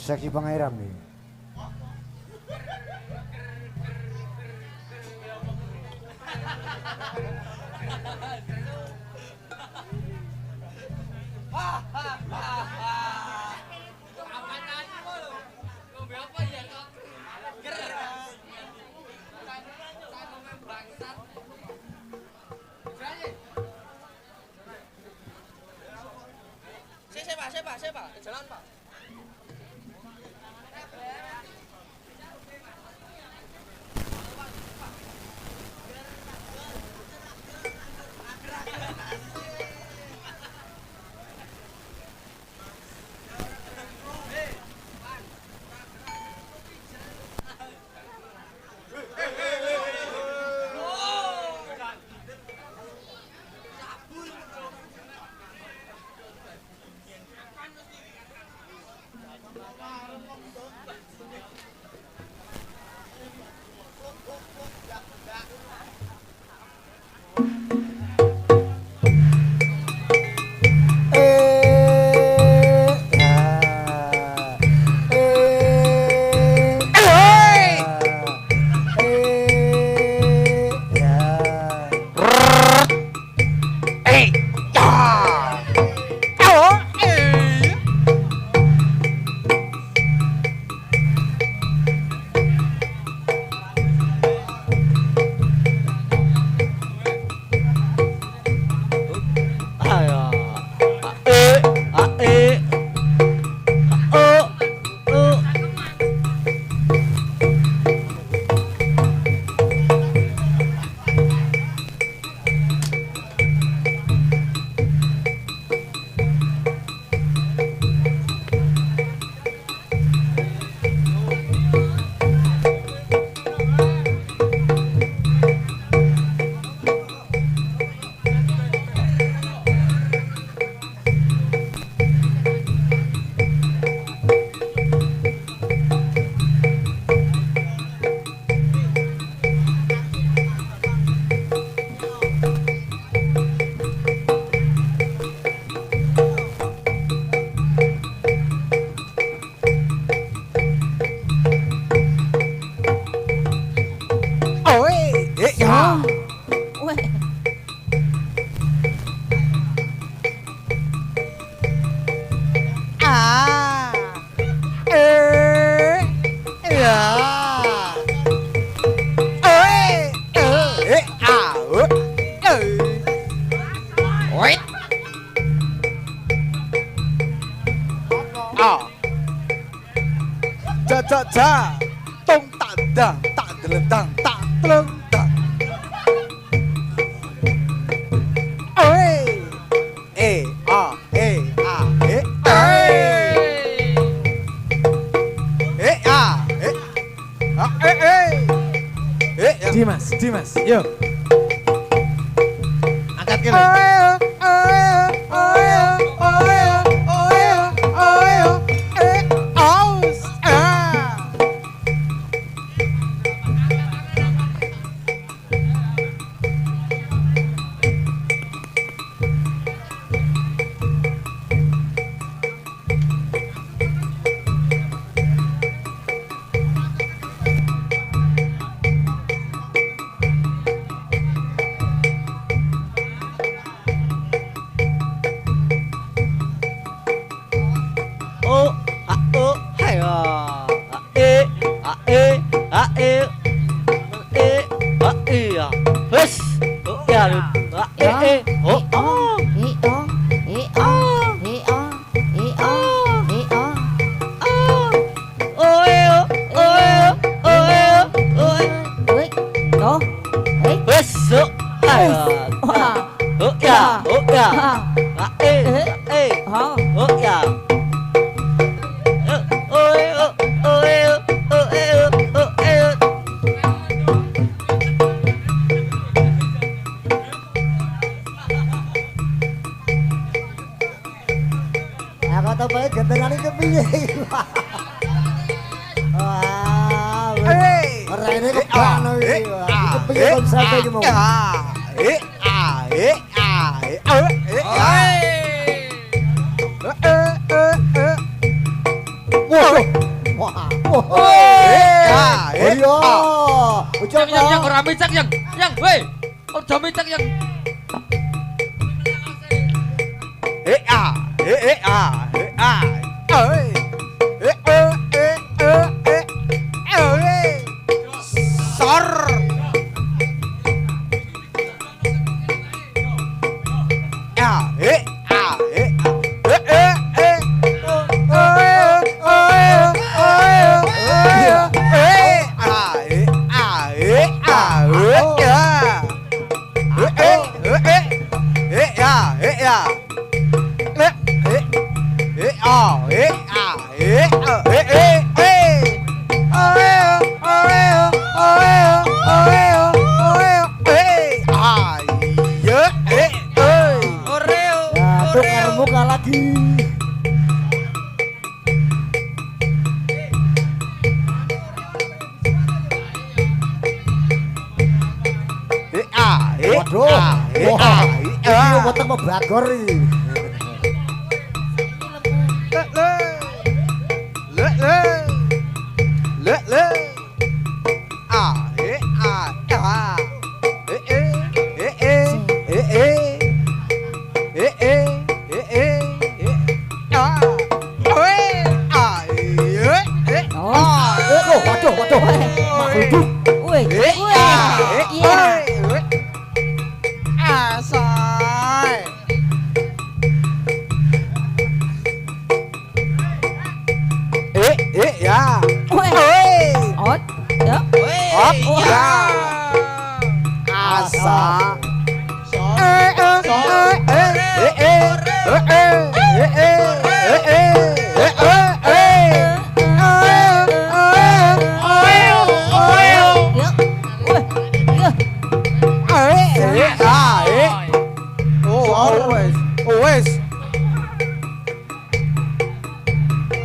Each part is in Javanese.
Seksi Pangairam nih. Saya Pak, ke jalan Pak. Ja ja ja. Tong tak dang tak delendang tak telendang. Oi. A e a e. Dimas, yuk. Angkat kiri. Aku tau bae gendengane kepiye. Wah, ora ini kebano iki. Kepiye konsepnya iki mau. Yang ora micak yang weh. Ojo micak yang. Muka lagi. Waduh. Iki weteng mebagor iki. Waduh. Makhluk. Woi. Iya. Asai. Ya. Woi. Ot. Ya. Ya. Asa.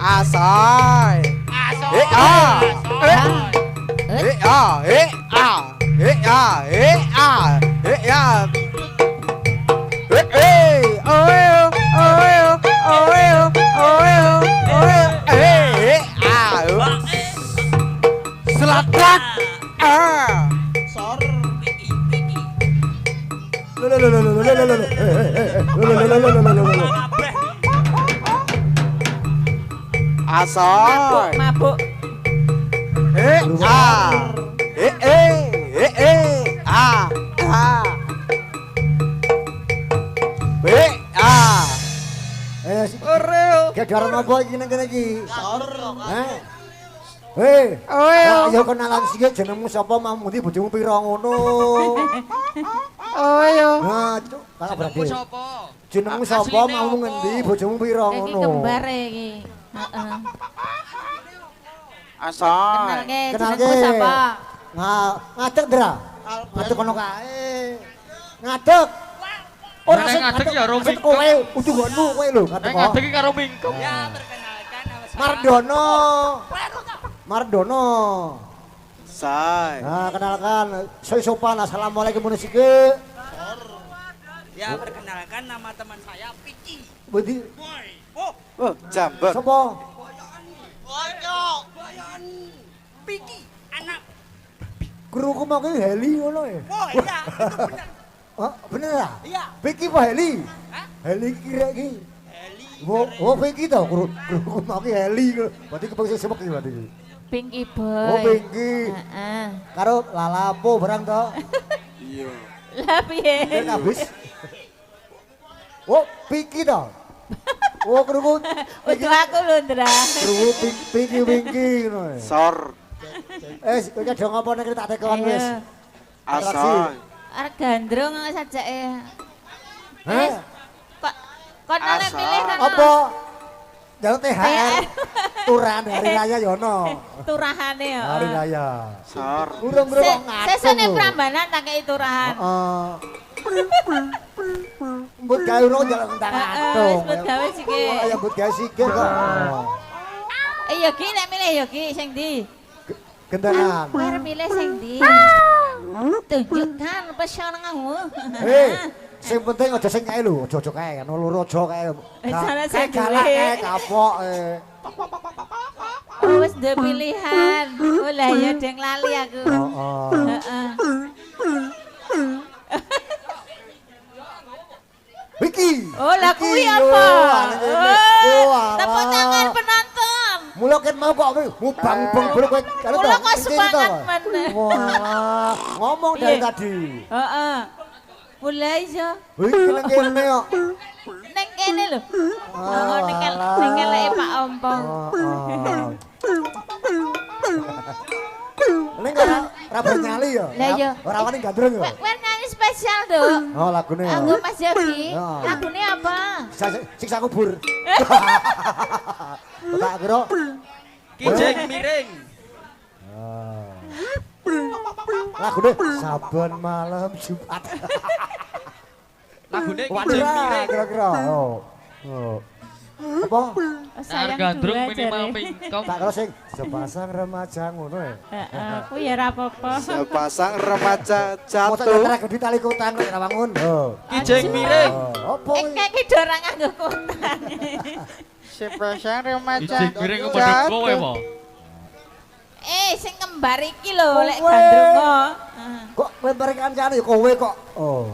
Asai. Selamat. Asoy. Mabuk. Oreo. Gedaran apa iki nang kene iki? Heh. Hei. Ayo kenalan sik jenengmu sapa, mamundi bojomu pira ngono. Oh yo. Nah, Kakak berarti. Jenengmu sapa? Jenengmu sapa, mau ngendi, bojomu pira Iki ngono. kembar iki. Heeh. Asal. Kenalke jenengmu sapa? Ngadeg Dra. Ngadeg kono kae. Ngadeg. Ora Nek ngadeg ya ro mingkem. kowe, kudu ngono kowe lho ngadeg. Nek ngadeg iki karo mingkem. Mardono. Mardono. Say. Nah, kenalkan. Sopan. Assalamualaikum Munisike. Ya, perkenalkan nama teman saya Piki. Budi. Oh, jambon. Sopo? Piki, anak. Guruku mau ki Heli ngono ya. Oh iya, itu benar. Oh, bener ya? Iya. Piki apa Heli? Hah? Heli kira ki. Heli. Oh, Piki to, guruku mau ki Heli. Berarti kepengin sebek iki berarti. Pinky Boy. Oh, Pinky. Heeh. Karo lalapo barang to. Iya. Lah piye? Wis habis. Oh, Piki to. Oh, guruku. Udah aku lho, Ndra. Guruku Piki ngono. Sor. Kowe kadang apa nek tak tekan Ayo. wis. Asal. Arep gandrung sajake. Heh. Kok nang Asal. pilih kan? Apa? Jaluk THR. Turan hari raya yo ono. Turahane ya. Hari raya. Sor. Urung-urung kok ngatung. Sesone Prambanan tak kei turahan. Heeh. Mbut gawe urung jaluk entar ngatung. Wis mbut gawe sike. Oh, ya mbut gawe sikil kok. Ya Ki nek milih ya Ki sing ndi? Gendangan. Kowe arep milih sing ndi? Tunjukkan pesonanmu. Hei, sing penting aja sing kae lho, aja kae, ono loro aja kae. Sana sing galak duwe. kae kapok. Oh, wis duwe pilihan. Oh lah ya deng lali aku. Heeh. Heeh. Iki. Oh, lah kuwi Iki, apa? Oh, Tepuk tangan penonton. Mula ket mau kok mubang beng kowe karo Mula to. kok Iki semangat to. meneh. Wah, ngomong dari Iya. tadi. Heeh. Mulai iso. Iki nang kene kok. Ning kene lho. Oh, ning keleke Pak Ompong. Ning ora bernyali ya. Lah iya. Ora wani gandrung ya. Kowe nyanyi spesial, Dok. Oh, lagune ya. Anggo Mas Yogi. Ya. Lagune apa? Siksa kubur. Tak kira. Kijeng miring. Lagune saben malam Jumat. Lagune Waduh, kijeng miring. kira-kira. Oh. Apa? Sayang Gandrung dua minimal jare. mingkem. Tak kira sing sepasang remaja ngono ya. Heeh, ku ya ora apa-apa. Sepasang remaja Mosok jatuh. nyetrek di tali kutang kok ora bangun. Oh. Kijeng miring. Apa? Iki ora nganggo kontang. Sepasang remaja Ijik miring kok padha kowe apa? Sing kembar iki lho lek Kowe. gandrung kok. Kok lempar kancane ya kowe kok. Oh.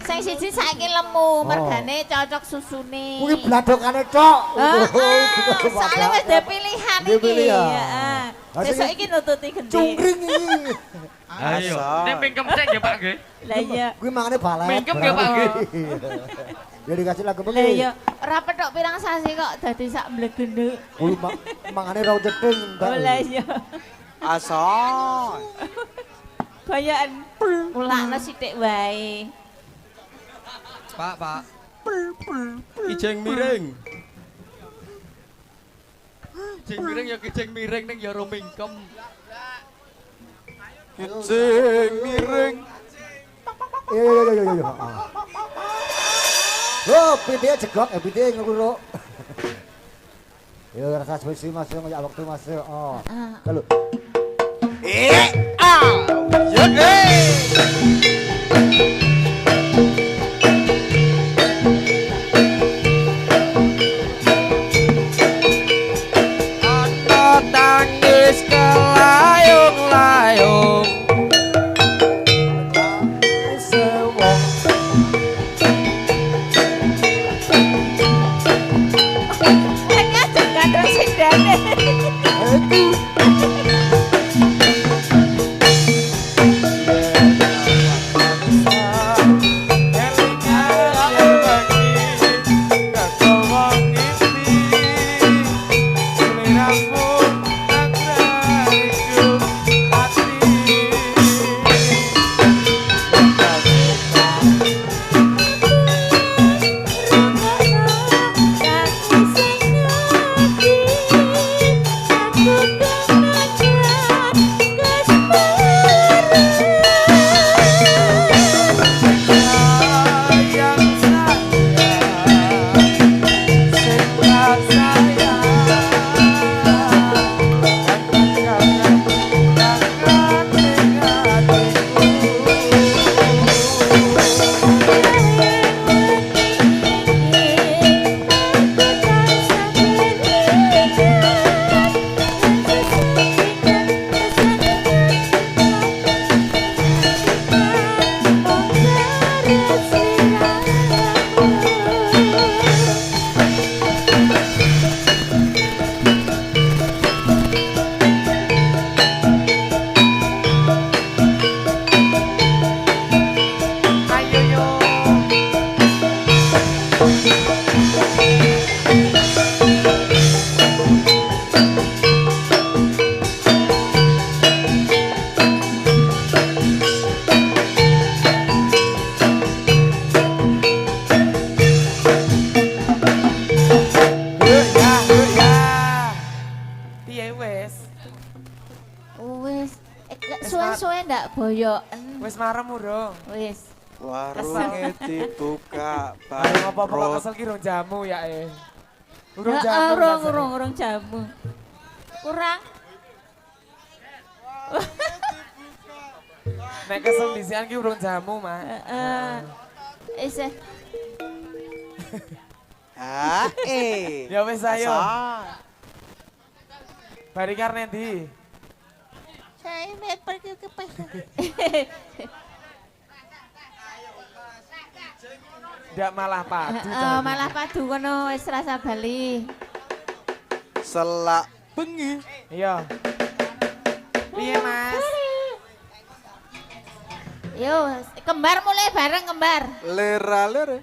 Sing siji saiki lemu, mergane cocok susune. Kuwi bladokane tok. Soale wis duwe pilihan Duwe iki. pilihan. Heeh. Lah, Sesuk sing- iki nututi gendhe. Cungkring iki. Ayo. Asal. Nek mingkem cek ya Pak nggih. Lah iya. Kuwi mangane balet. Mingkem ya, Pak, nggih. Ya dikasih lagu Lah begini. iya, ora petok pirang sasi kok dadi sak mblegene. Kuwi mangane rong cething. Oh lah iya. Asal. Bayaan ulakno sithik wae. Pak. Kijeng miring. Kijeng miring ya kijeng miring ning ya ro mingkem. Kijeng miring. Iya. Loh, pide jegot, pide nguruk. Ya rasa spesi Mas, ya waktu Mas. Oh. Kalau Ana tangis kelayung-layung. sewong Nek aja gandrung sindane. itu suwe ndak boyoken. Wis marem urung. Wis. Warungnya dibuka Ayo apa-apa kok bangkrut. kesel ki rong jamu ya Urung Heeh, jamu. urung jamu. Kurang. Nek kesel disian ki urung jamu, Mak. Heeh. Isih. Ya wis ayo. Asa. Bari karne ndi? Saya met pergi ke pasar. Ndak malah padu. Malah padu kono wis rasa bali. Selak bengi. Iya. Piye, Mas? Yo, kembar mulai bareng kembar. Lera-lera.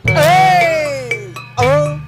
Hey! Oh,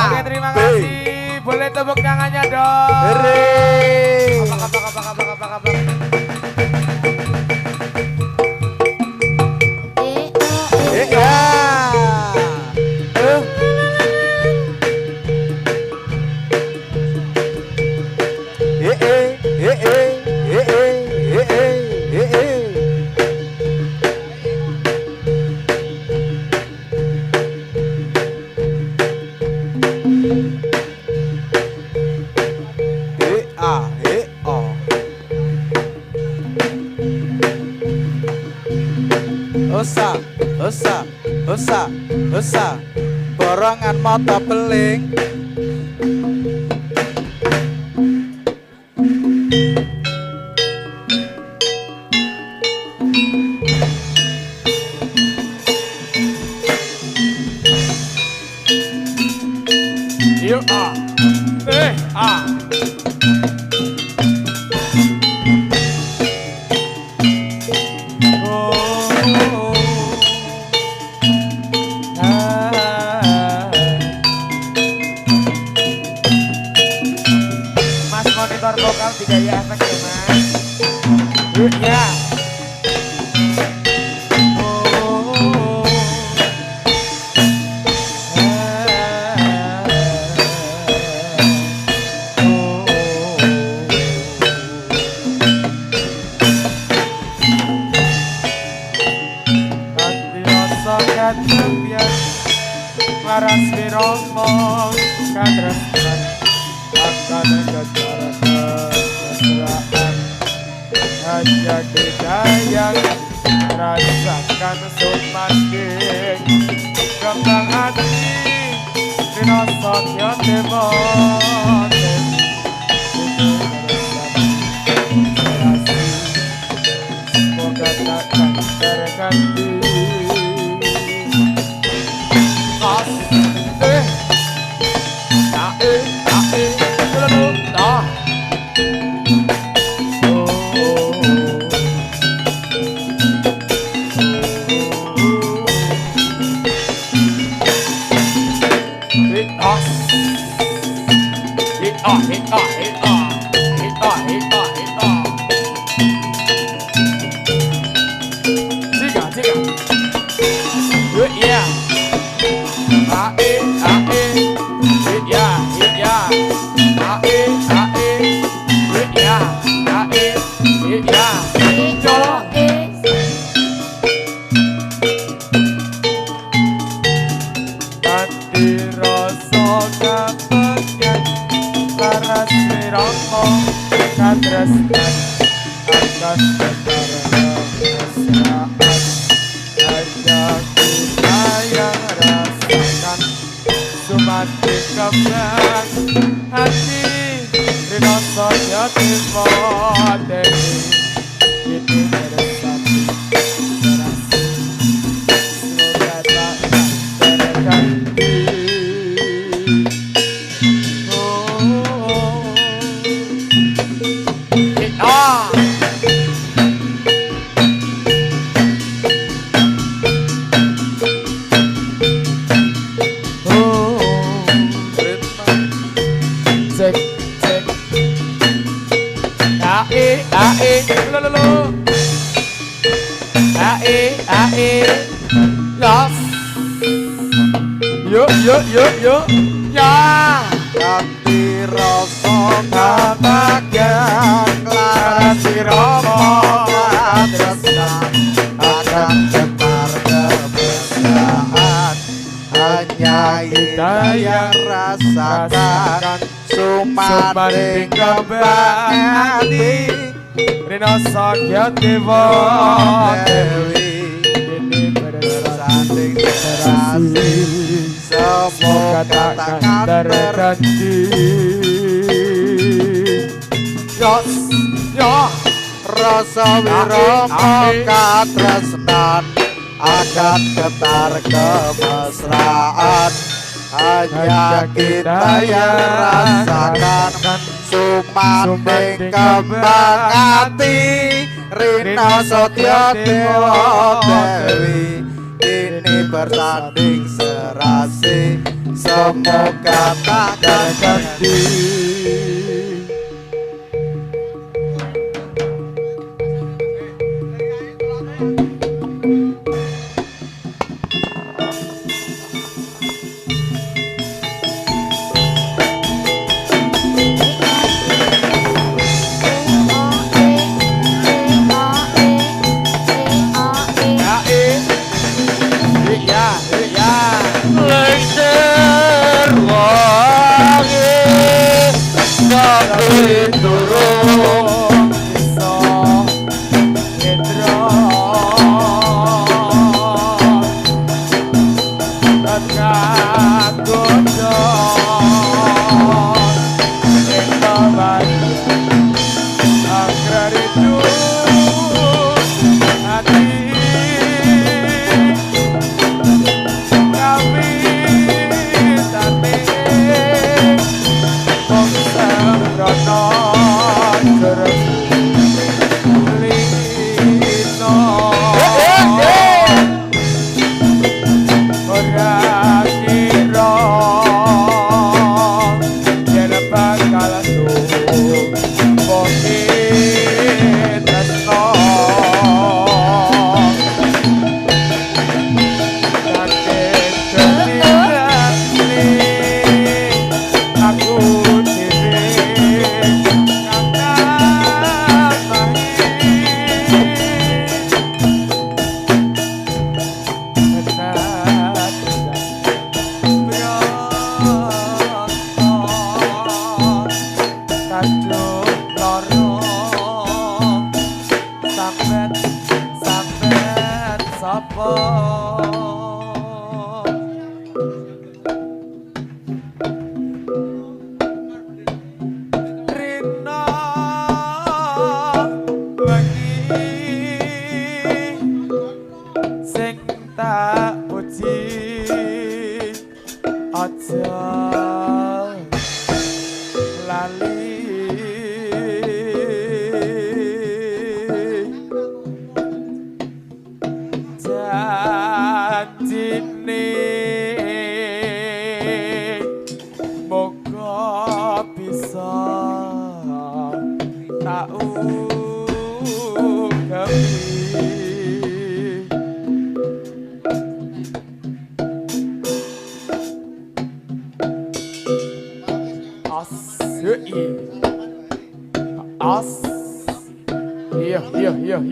Oke, terima kasih. Boleh tepuk tangannya dong. Kapak. Osa, borongan mata beling. Yuk, Mas monitor vokal tidak ya efek ya, Mas. Ya. Waras biromong kadresnan akan kejaratan keserahan hanya didayang rasakan sumanding kembang hati dirosoknya demoten semoga takkan terganti. Kadresnan akan kejaratan keserahan kita yang rasakan sumati kembang hati Rino Soyo Timode ini bersatu serasi semoga tak terganti Yuk, ya. Ganti rasa babagan laras sirama tresnan akan getar kemesraan hanya kita yang rasakan sumating kembang hati Rino Soyo Dewa Dewi ini bersanding serasi semoga takkan terganti yo rasa wirama katresnan akan getar kemesraan hanya kita yang rasakan sumating kembang hati Rino Soyo Dewi ini bersanding serasi semoga tak terganti.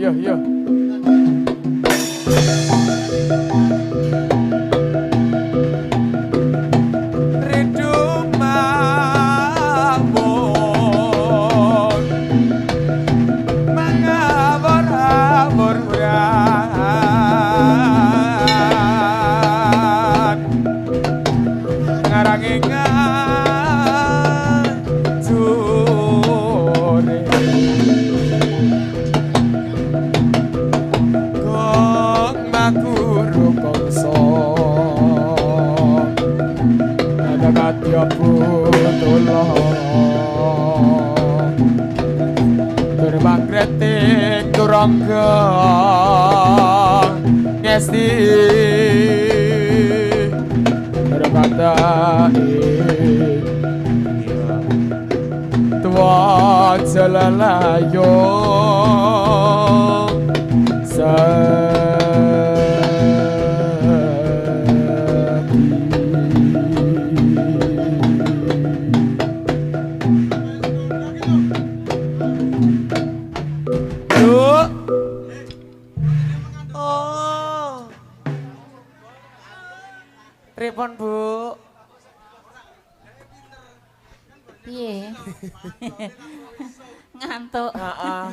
Iya. Neting turangga ngesti berkata tua jalalayo Pripun Bu? Piye? Ngantuk. Heeh.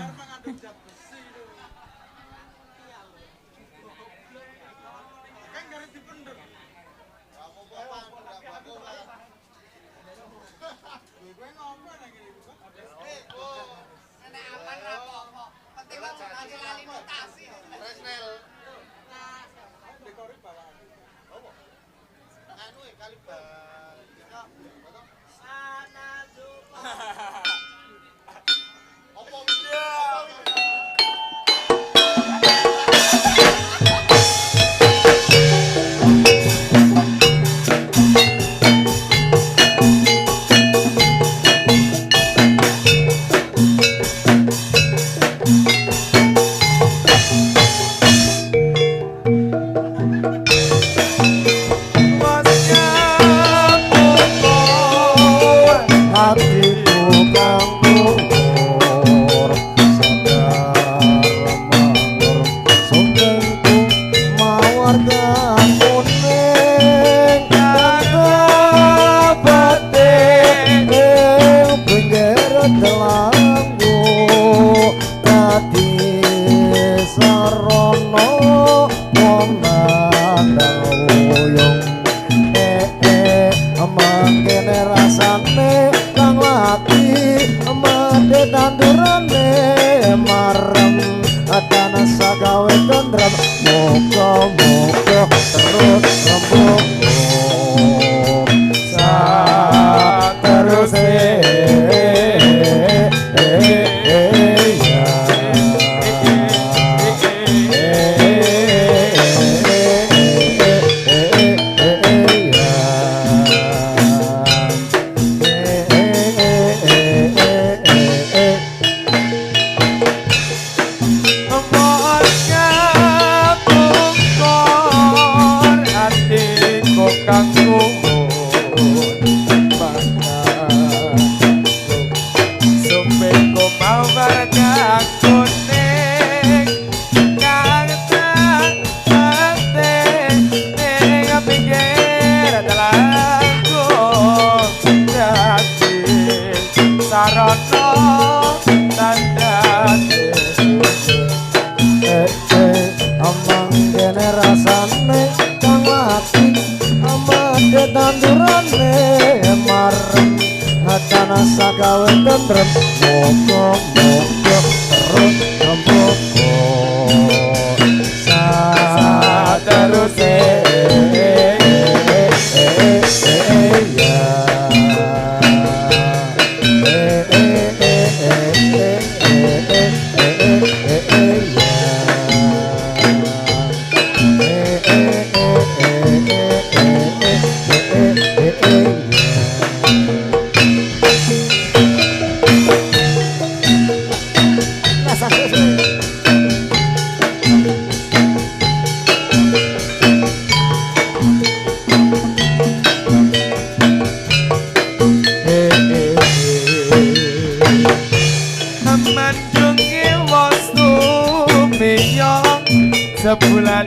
sebulan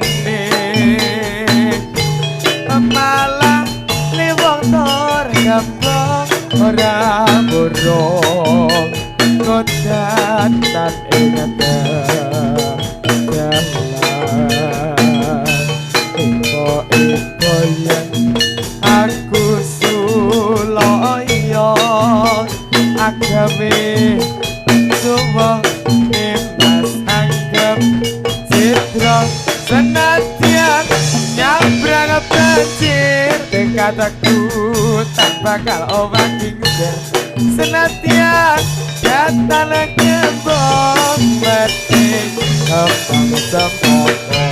malah liwang tor gambong ora burung kodatan ingat dalan iko yen aku suloyo agawe suwah mas anggap citra senatian nyabrang banjir dekat aku tak bakal omah ngger senatian datang lagi mati kembang sempoko.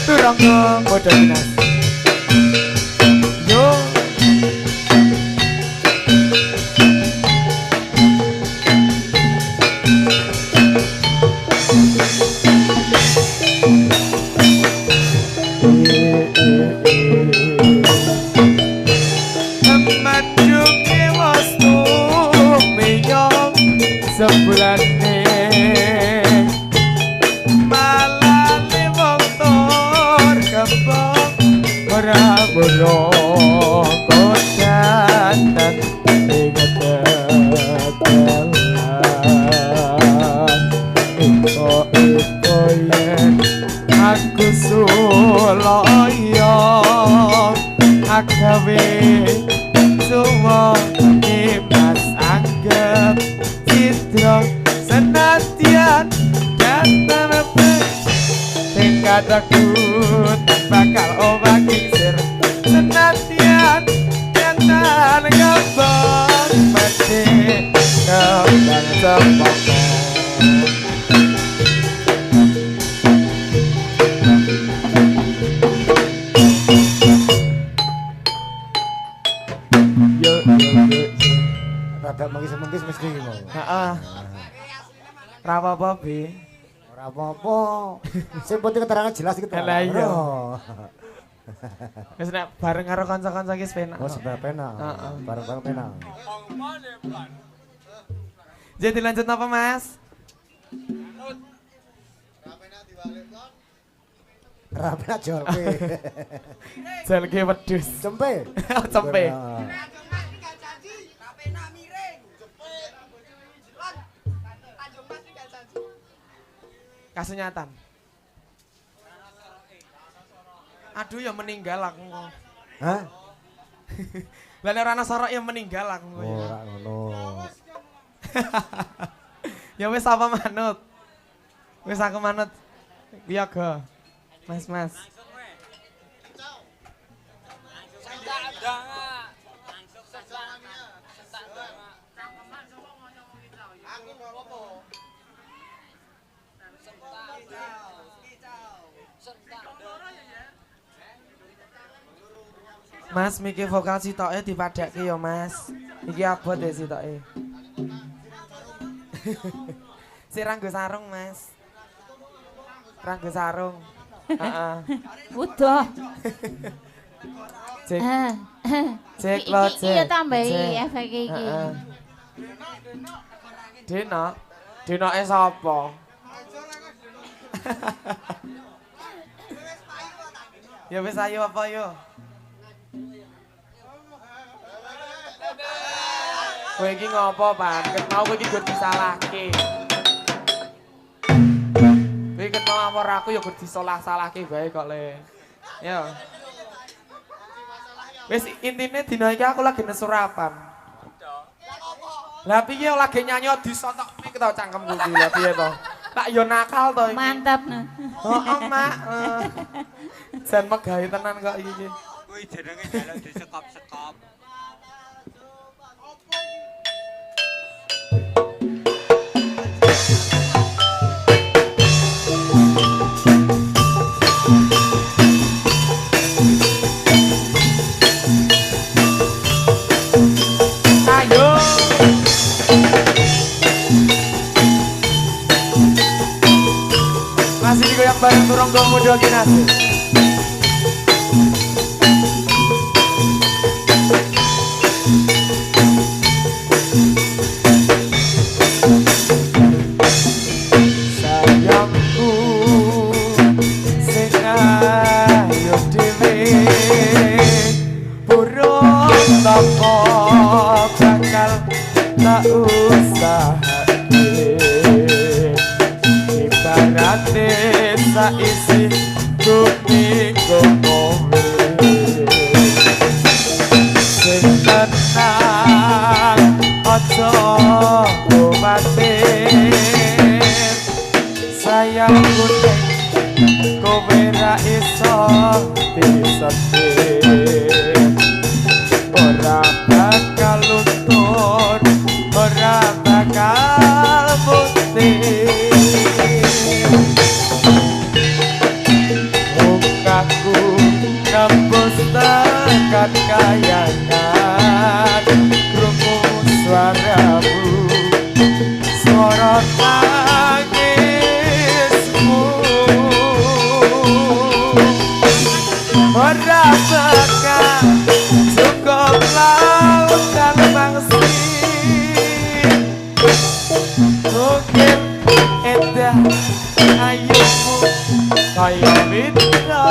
Turangga modal dinas. Yo. Manjunge wastu miyong sebulan malane wong tur kembang ora borong kodan dan inget-ingetan iko yen aku suloyo agawe semua mas anggap citra senatian dan tanepek tingkat takut bakal obak kingsir senatian dan tanegabang mati kembang sempoko. Rada mengis-mengis mesti mau. Heeh. Ora apa-apa, Bi. Ora apa-apa. Sing penting keterangan jelas gitu. Lah iya. Wis nek bareng karo kanca-kanca iki penak. Oh, sebenarnya penak. Heeh. Bareng-bareng penak. Jadi lanjut apa, Mas? Rapena jolke. Jelke wedhus. Cempe. Oh, cempe. Kasunyatan. Aduh ya meninggal aku. Hah? Lah nek ora ana sorok ya meninggal aku. Oh, ora ngono. Ya wis apa manut? Wis aku manut. Iya go. Mas. Mas miki vokal sitoke dipadhakke ya Mas. Iki abot ya sitoke. Si ranggo sarung Mas. Ranggo sarung. Heeh. Udah. Cek. Cek lo Iki ya tambahi efek iki. Dinoke sapa? Ya wis ayo apa yo? Kowe iki ngopo, Pan? Ket mau kowe iki gur disalahke. Kowe ket mau amor aku ya gur disalah-salahke bae kok le. Yo. Wis intine dina iki aku lagi nesurapan. Lah piye lagi nyanyi disontok iki to cangkemku iki lha piye to? Tak yo nakal to iki. Mantap nah. Heeh, Mak. Jan megawe tenan kok iki. Kuwi jenenge dalan disekop-sekop. Ayo. Masih digoyang bareng turung dong muda kinasi. Sayangku sing ayo dhewe burung teko bakal tak usahake ibarate saisi kuping kowe sing tenang aja kuwatir bakal kuning kowe ra iso disedih ora bakal luntur ora bakal putih mukaku nembus tekan kayangan krungu suaramu suara tangismu ora bakal cukup laut dan bangsi mungkin indah ayumu kaya bidadari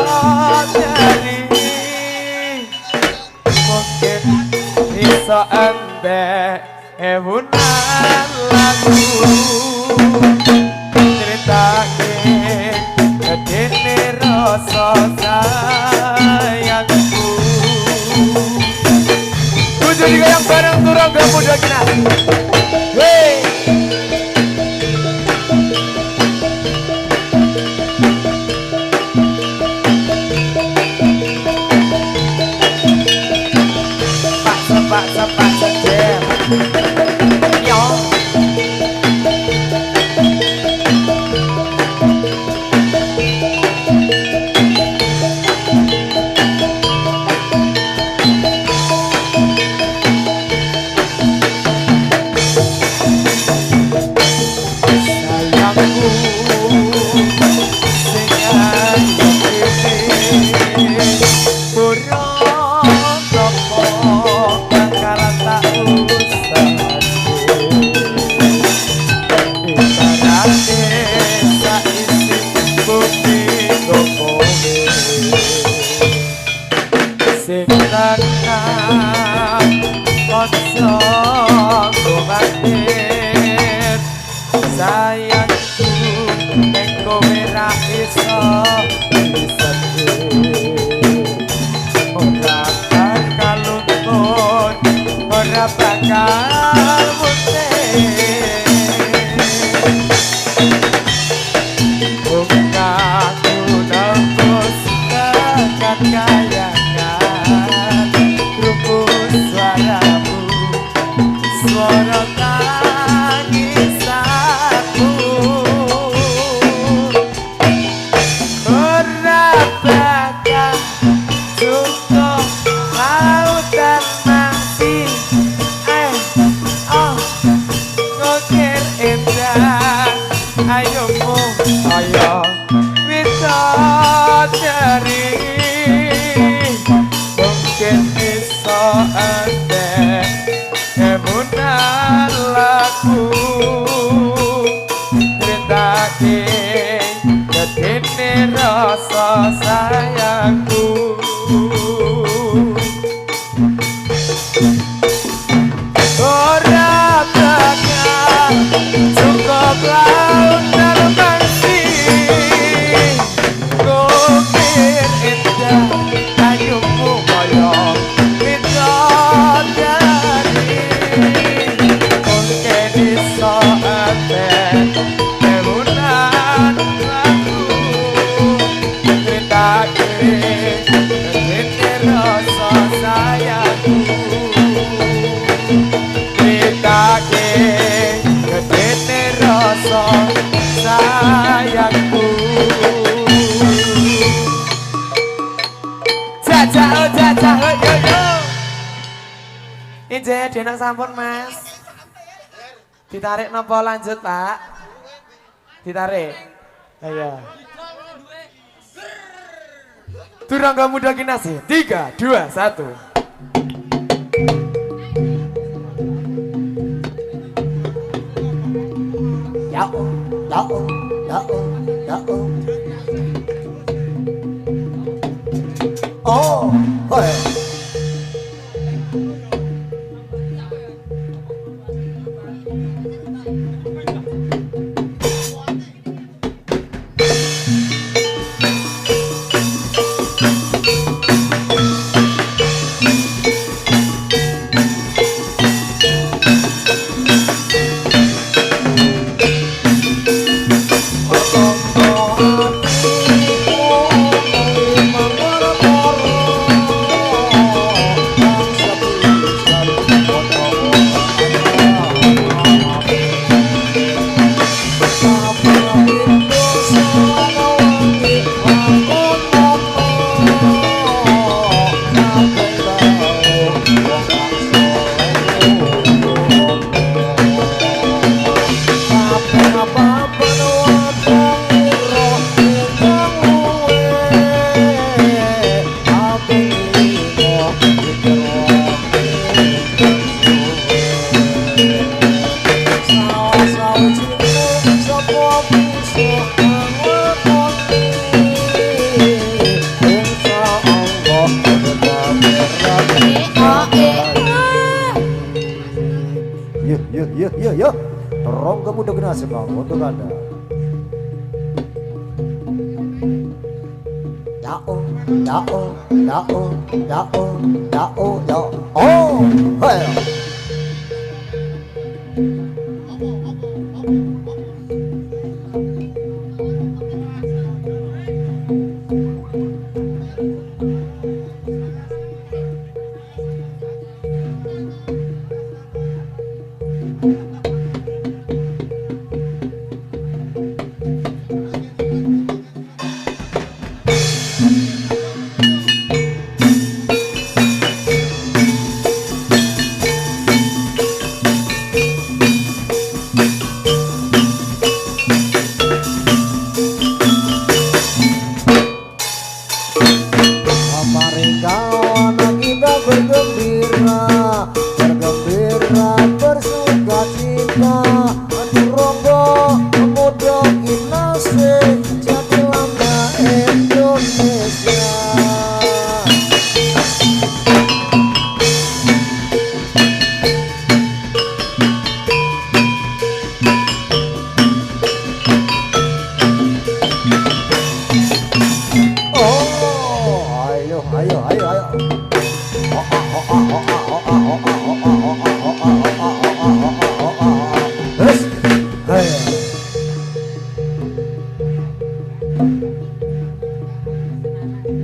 mungkin bisa endek ewunan lagu ceritake gedene rasa sayangku tujuh digoyang bareng turang gak muda kina wey sepak sejem yo sayangku sing ayu iki burung topo bakalan tak usah ibarate saisi bumi gopone sing tenang ojo kubatir sayangku nek kowe ra iso disedih ora bakal luntur ora bakal putih mukaku nembus tekan kayangan krungu suaramu suara tangisku ora bakal cukup laut dan masih ngukir indah ayumu ayo bidadari mungkin bisa endek emunan lagu ceritake gedene rasa sayangku ora bakal cukup laut dan masih ngukir indah ayumu kaya bidadari mungkin iso endek ewunan lagu ceritake gedene rasa sayangku ceritake gedene rasa sayangku jajah yo yo Injek denang sampun mas ditarik nopo lanjut pak ditarik ayo Turangga Muda Kinasih 3, 2, 1 Ya oh hoi oh Yo. Rongga muda kena semang untuk Anda. Yao. Oh, hey.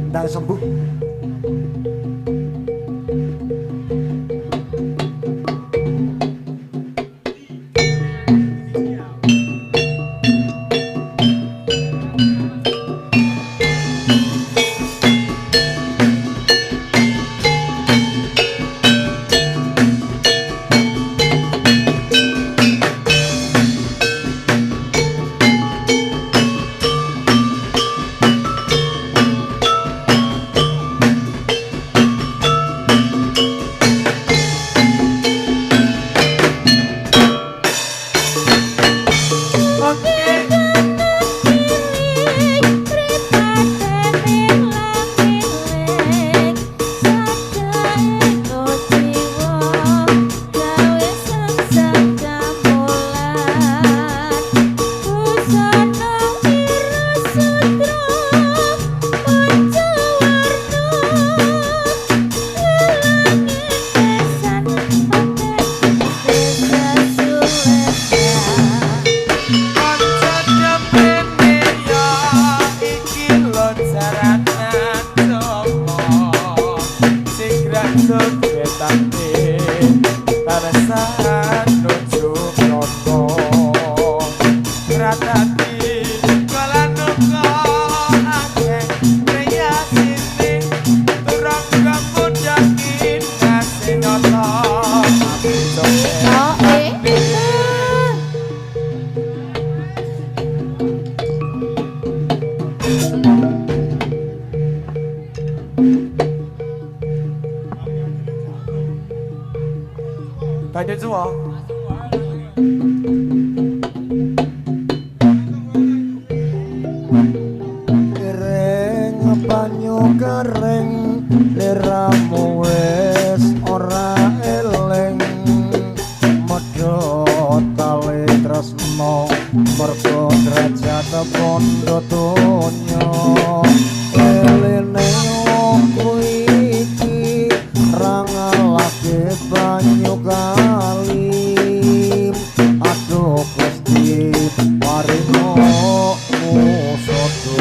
Ndang sembuh. Banyak semua. Kering banyu kering liramu wis ora eling medhot tali tresno mergo derajat pondo donya elene kuwi iki rangalake banyu kali aduh Gusti paringo musodo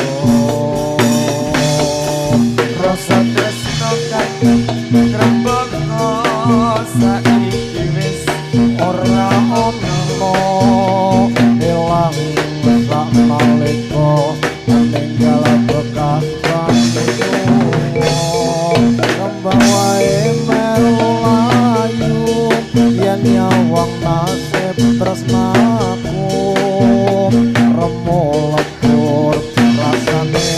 Rasa tresno kagem ngrembug saiki wis ora ono ilang sak nalika ninggal bekas banyu kembang wae melayu yen nyawang nasib tresnaku remo lebur rasane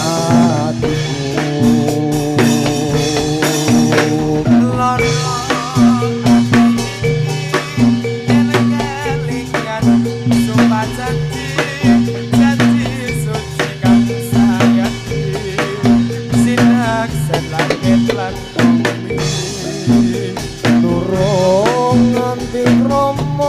atiku lor eling-elingan sumpah janji suci kang sayati sinak set langit lan bumi durung nganti romo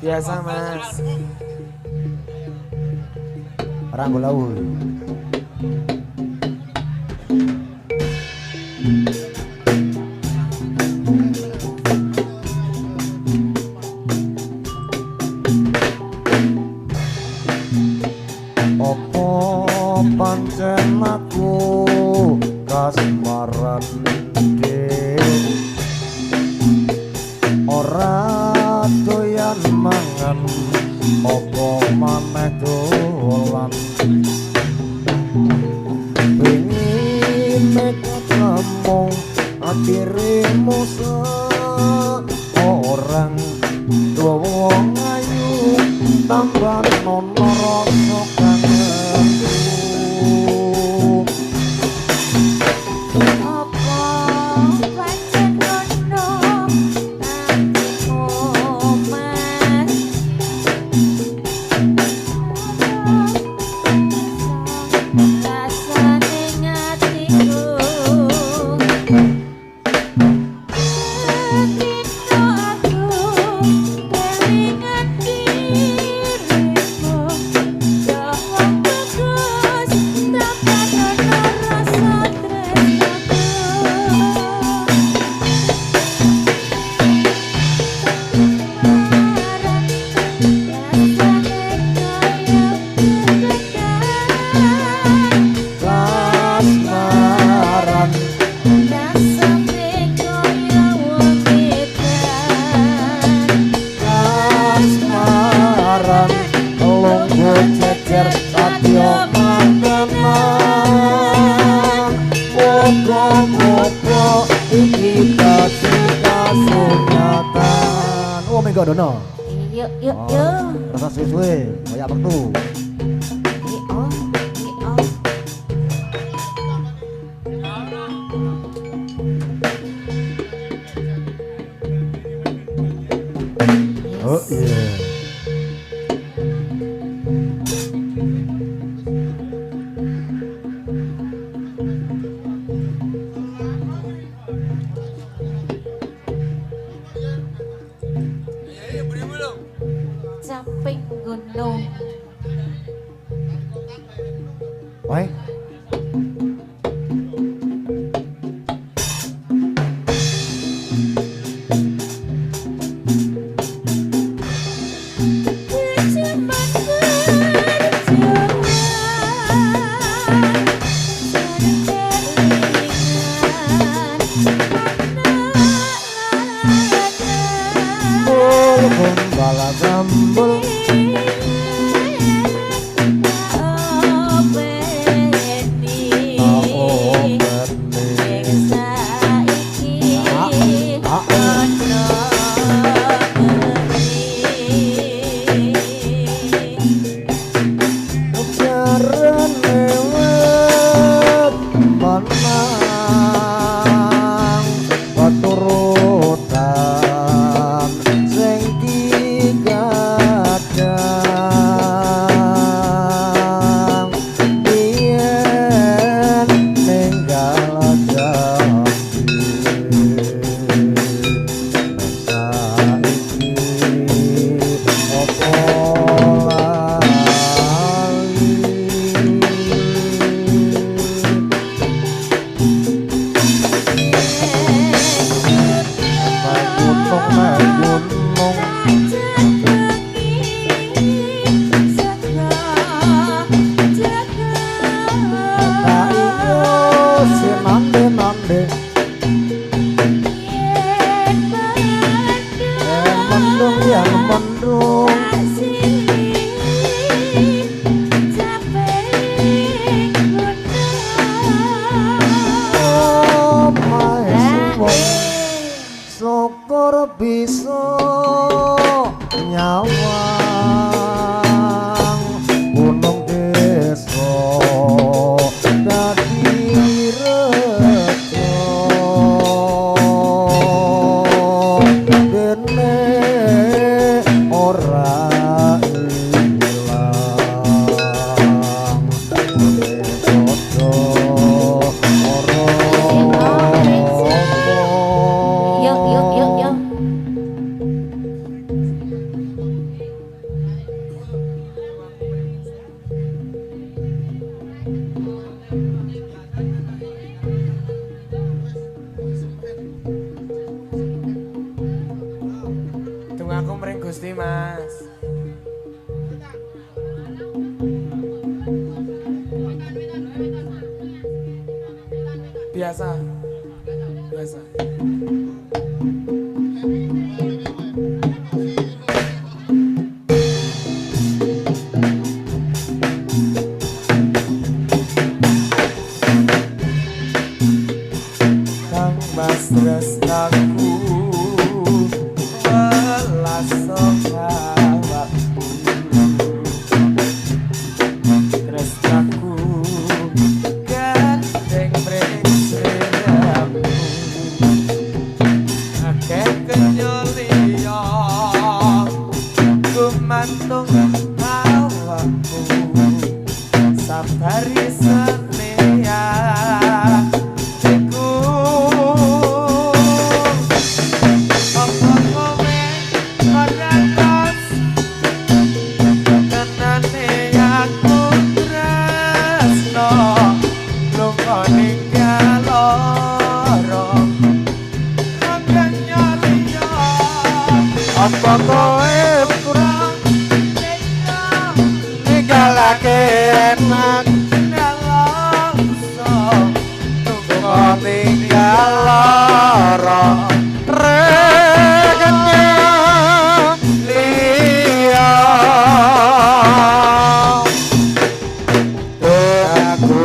Biasa mas. Ranggo laul. Opo pancen aku kasmaran dhewe ora doyan mangan opo maneh dolan pengin ketemu dirimu seorang dua wong ayu tambah nono rasa kangenku Apa pancen ngono atimu mas rasane ngatiku Tino aku kelingan dirimu Jawab bagus dapat ono rasa tresnaku kasmaran kasmaran lungguh cecer kadya mantenan moga-moga iki dadi kasunyatan oh mengko dono Yuk yuk yuk rasa suwe-suwe kaya wektu oh oh oh iya Samping gunung Wai Biasa. Biasa. Kang Mas tresnaku welas awakku tresnaku gandeng mring sliramu akeh kenyoliya gumantung awakku sabari setia apa kowe kurang ninggalake enak nelongso tunggu tinggal lara regenya liya aku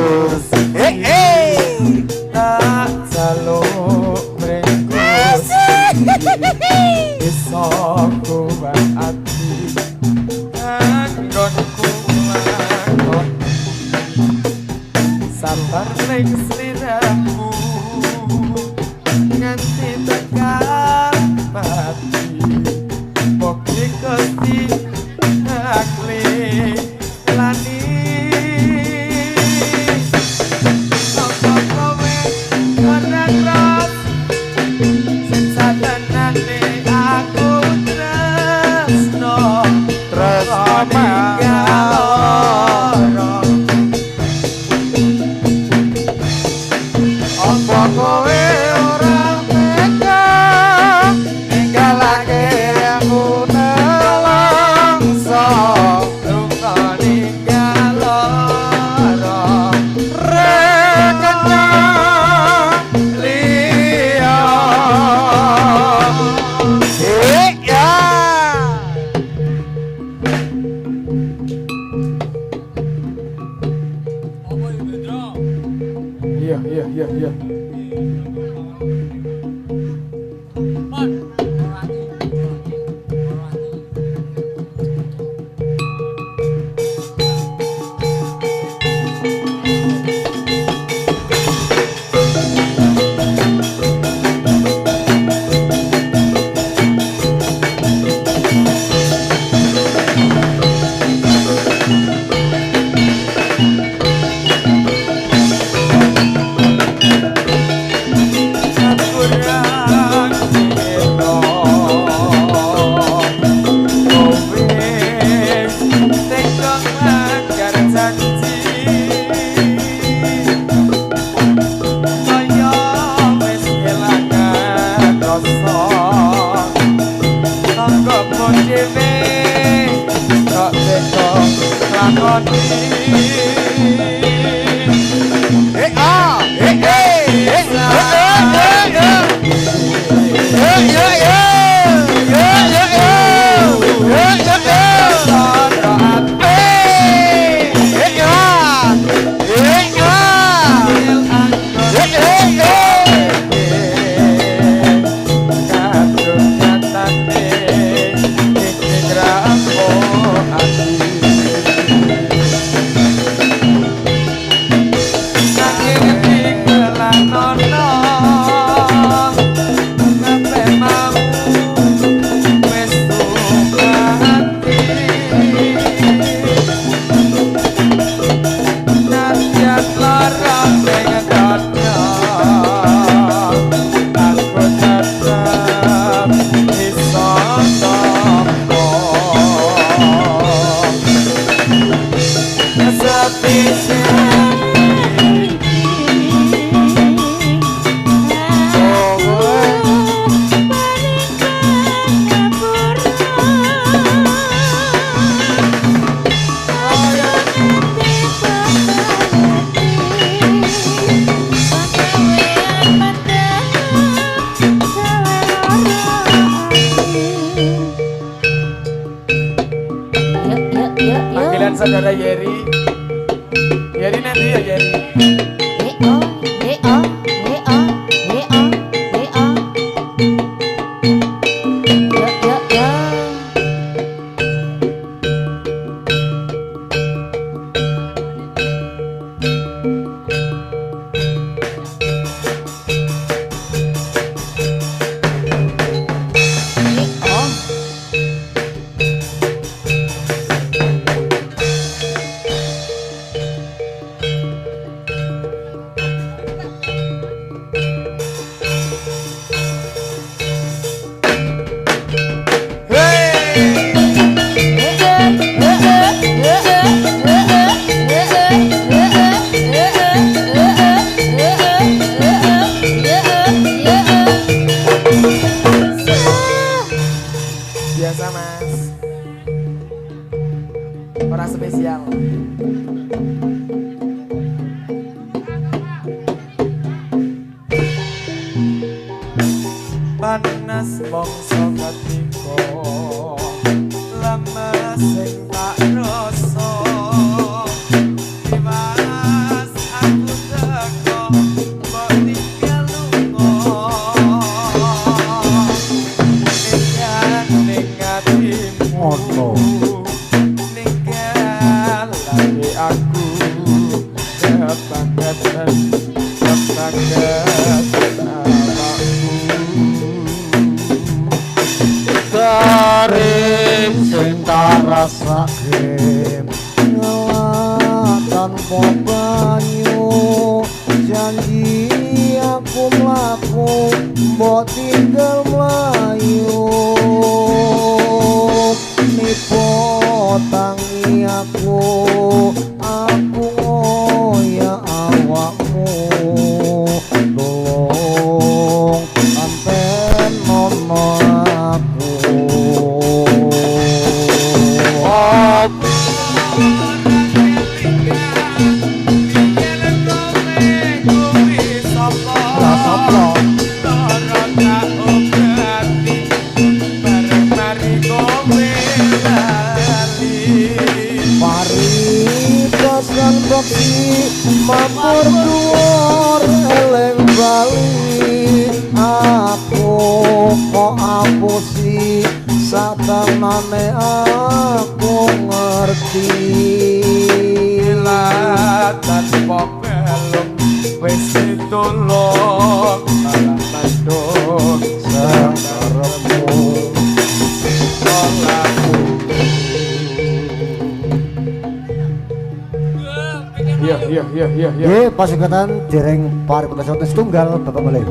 tak jaluk mringkus iso kuat ati anggonku lakon sabar ning sliramu nganti tekan pati bokti Gusti akli lani apa kowe ora ras sensatenane aku tresno ninggaloro apa kowe ora tega ninggalake aku nelongso lunga ninggaloro regenya liya ya iya saudara Yeri. Yeri nanti ya Yeri. Biasa mas. Orang spesial. Panas bangsa ketika lama sing tak rasa diwas aku teko mbok tinggal lunga ning atimu Ono. ninggal lagi aku kebangetan Karib sing tak rasake ngelak tanpa banyu janji aku mlaku mbok tinggal mlayu nipo tangi aku ngoya awakmu tolong anten nono aku Paribasan bakti mabur dhuwur eleng bali aku kok apusi satemane aku ngerti latan pokelum wis ditulung malah mandung sakarepmu olaku. Iya. Nggih pasukan dereng paripurna setunggal Bapak Malih.